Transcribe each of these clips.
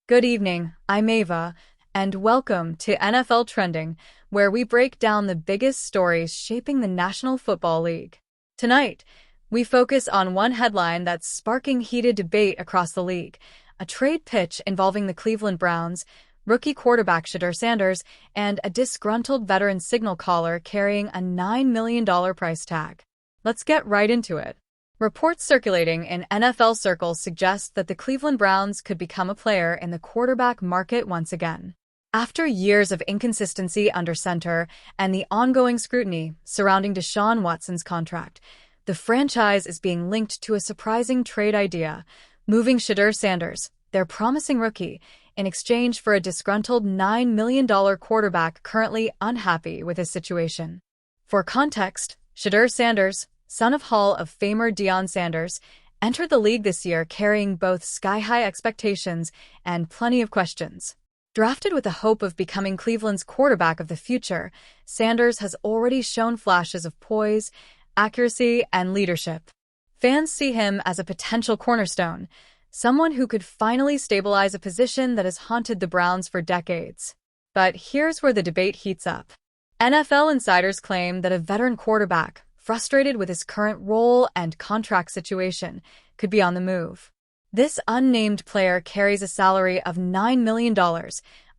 Good evening, I'm Ava, and welcome to NFL Trending, where we break down the biggest stories shaping the National Football League. Tonight, we focus on one headline that's sparking heated debate across the league: a trade pitch involving the Cleveland Browns, rookie quarterback Shedeur Sanders, and a disgruntled veteran signal caller carrying a $9 million price tag. Let's get right into it. Reports circulating in NFL circles suggest that the Cleveland Browns could become a player in the quarterback market once again. After years of inconsistency under center and the ongoing scrutiny surrounding Deshaun Watson's contract, the franchise is being linked to a surprising trade idea: moving Shedeur Sanders, their promising rookie, in exchange for a disgruntled $9 million quarterback currently unhappy with his situation. For context, Shedeur Sanders, son of Hall of Famer Deion Sanders, entered the league this year carrying both sky-high expectations and plenty of questions. Drafted with the hope of becoming Cleveland's quarterback of the future, Sanders has already shown flashes of poise, accuracy, and leadership. Fans see him as a potential cornerstone, someone who could finally stabilize a position that has haunted the Browns for decades. But here's where the debate heats up. NFL insiders claim that a veteran quarterback, frustrated with his current role and contract situation, could be on the move. This unnamed player carries a salary of $9 million,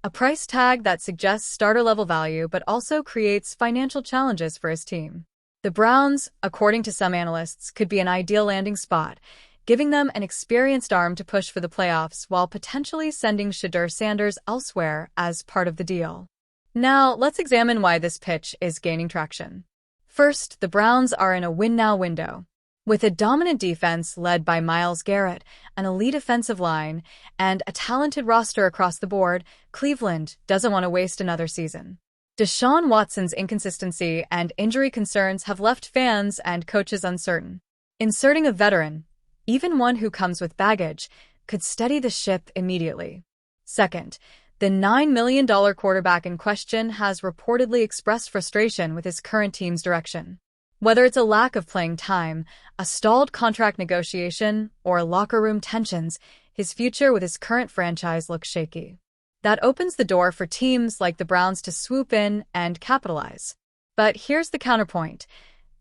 a price tag that suggests starter-level value but also creates financial challenges for his team. The Browns, according to some analysts, could be an ideal landing spot, giving them an experienced arm to push for the playoffs while potentially sending Shedeur Sanders elsewhere as part of the deal. Now, let's examine why this pitch is gaining traction. First, the Browns are in a win-now window. With a dominant defense led by Myles Garrett, an elite offensive line, and a talented roster across the board, Cleveland doesn't want to waste another season. Deshaun Watson's inconsistency and injury concerns have left fans and coaches uncertain. Inserting a veteran, even one who comes with baggage, could steady the ship immediately. Second, the $9 million quarterback in question has reportedly expressed frustration with his current team's direction. Whether it's a lack of playing time, a stalled contract negotiation, or locker room tensions, his future with his current franchise looks shaky. That opens the door for teams like the Browns to swoop in and capitalize. But here's the counterpoint: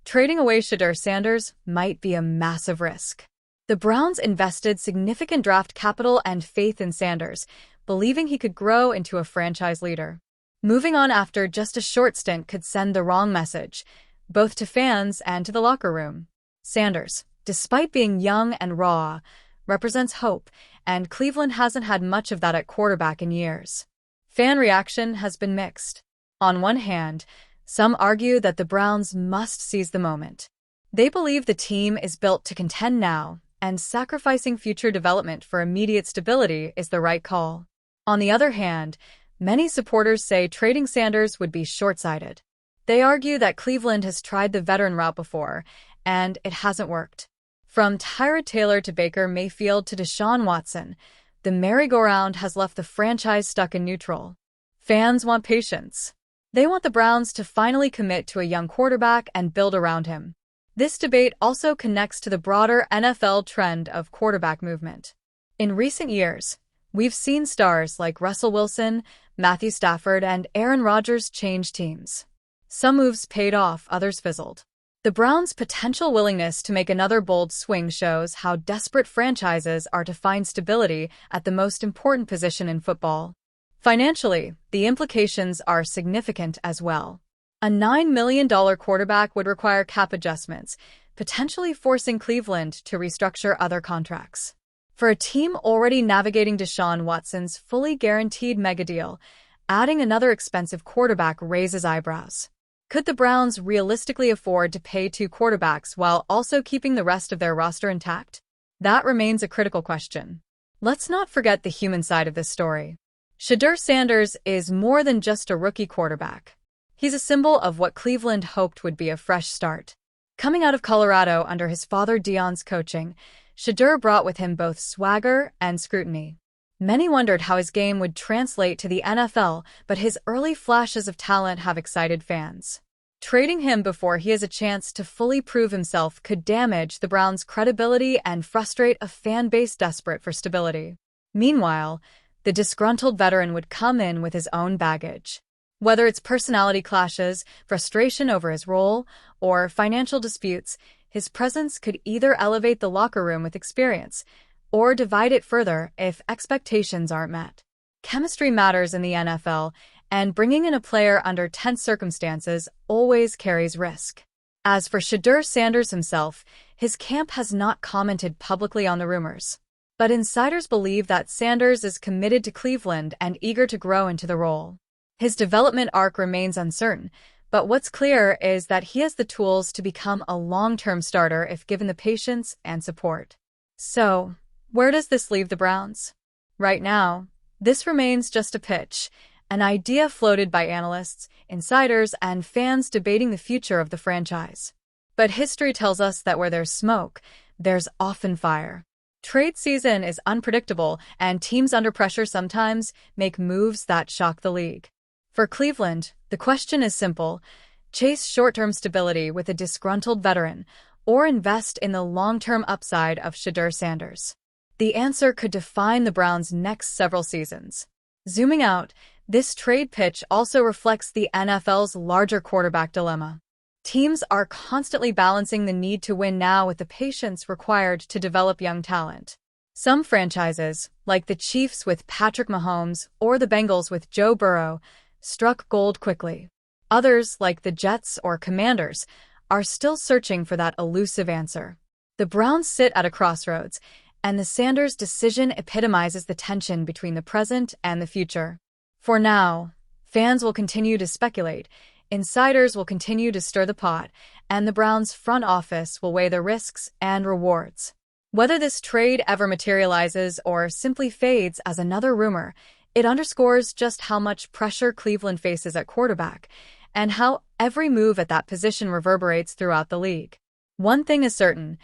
trading away Shedeur Sanders might be a massive risk. The Browns invested significant draft capital and faith in Sanders, believing he could grow into a franchise leader. Moving on after just a short stint could send the wrong message, both to fans and to the locker room. Sanders, despite being young and raw, represents hope, and Cleveland hasn't had much of that at quarterback in years. Fan reaction has been mixed. On one hand, some argue that the Browns must seize the moment. They believe the team is built to contend now, and sacrificing future development for immediate stability is the right call. On the other hand, many supporters say trading Sanders would be short-sighted. They argue that Cleveland has tried the veteran route before, and it hasn't worked. From Tyrod Taylor to Baker Mayfield to Deshaun Watson, the merry-go-round has left the franchise stuck in neutral. Fans want patience. They want the Browns to finally commit to a young quarterback and build around him. This debate also connects to the broader NFL trend of quarterback movement. In recent years, we've seen stars like Russell Wilson, Matthew Stafford, and Aaron Rodgers change teams. Some moves paid off, others fizzled. The Browns' potential willingness to make another bold swing shows how desperate franchises are to find stability at the most important position in football. Financially, the implications are significant as well. A $9 million quarterback would require cap adjustments, potentially forcing Cleveland to restructure other contracts. For a team already navigating Deshaun Watson's fully guaranteed megadeal, adding another expensive quarterback raises eyebrows. Could the Browns realistically afford to pay two quarterbacks while also keeping the rest of their roster intact? That remains a critical question. Let's not forget the human side of this story. Shedeur Sanders is more than just a rookie quarterback. He's a symbol of what Cleveland hoped would be a fresh start. Coming out of Colorado under his father Deion's coaching, Shedeur brought with him both swagger and scrutiny. Many wondered how his game would translate to the NFL, but his early flashes of talent have excited fans. Trading him before he has a chance to fully prove himself could damage the Browns' credibility and frustrate a fan base desperate for stability. Meanwhile, the disgruntled veteran would come in with his own baggage. Whether it's personality clashes, frustration over his role, or financial disputes, his presence could either elevate the locker room with experience or divide it further if expectations aren't met. Chemistry matters in the NFL, and bringing in a player under tense circumstances always carries risk. As for Shedeur Sanders himself, his camp has not commented publicly on the rumors. But insiders believe that Sanders is committed to Cleveland and eager to grow into the role. His development arc remains uncertain, but what's clear is that he has the tools to become a long-term starter if given the patience and support. So, where does this leave the Browns? Right now, this remains just a pitch, an idea floated by analysts, insiders, and fans debating the future of the franchise. But history tells us that where there's smoke, there's often fire. Trade season is unpredictable, and teams under pressure sometimes make moves that shock the league. For Cleveland, the question is simple: chase short-term stability with a disgruntled veteran, or invest in the long-term upside of Shedeur Sanders. The answer could define the Browns' next several seasons. Zooming out, this trade pitch also reflects the NFL's larger quarterback dilemma. Teams are constantly balancing the need to win now with the patience required to develop young talent. Some franchises, like the Chiefs with Patrick Mahomes or the Bengals with Joe Burrow, struck gold quickly. Others, like the Jets or Commanders, are still searching for that elusive answer. The Browns sit at a crossroads, and the Sanders decision epitomizes the tension between the present and the future. For now, fans will continue to speculate, insiders will continue to stir the pot, and the Browns' front office will weigh the risks and rewards. Whether this trade ever materializes or simply fades as another rumor, it underscores just how much pressure Cleveland faces at quarterback and how every move at that position reverberates throughout the league. One thing is certain: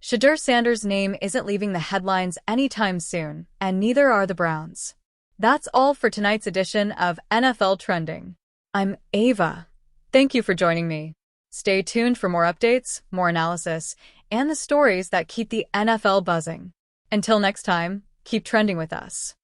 Shedeur Sanders' name isn't leaving the headlines anytime soon, and neither are the Browns. That's all for tonight's edition of NFL Trending. I'm Ava. Thank you for joining me. Stay tuned for more updates, more analysis, and the stories that keep the NFL buzzing. Until next time, keep trending with us.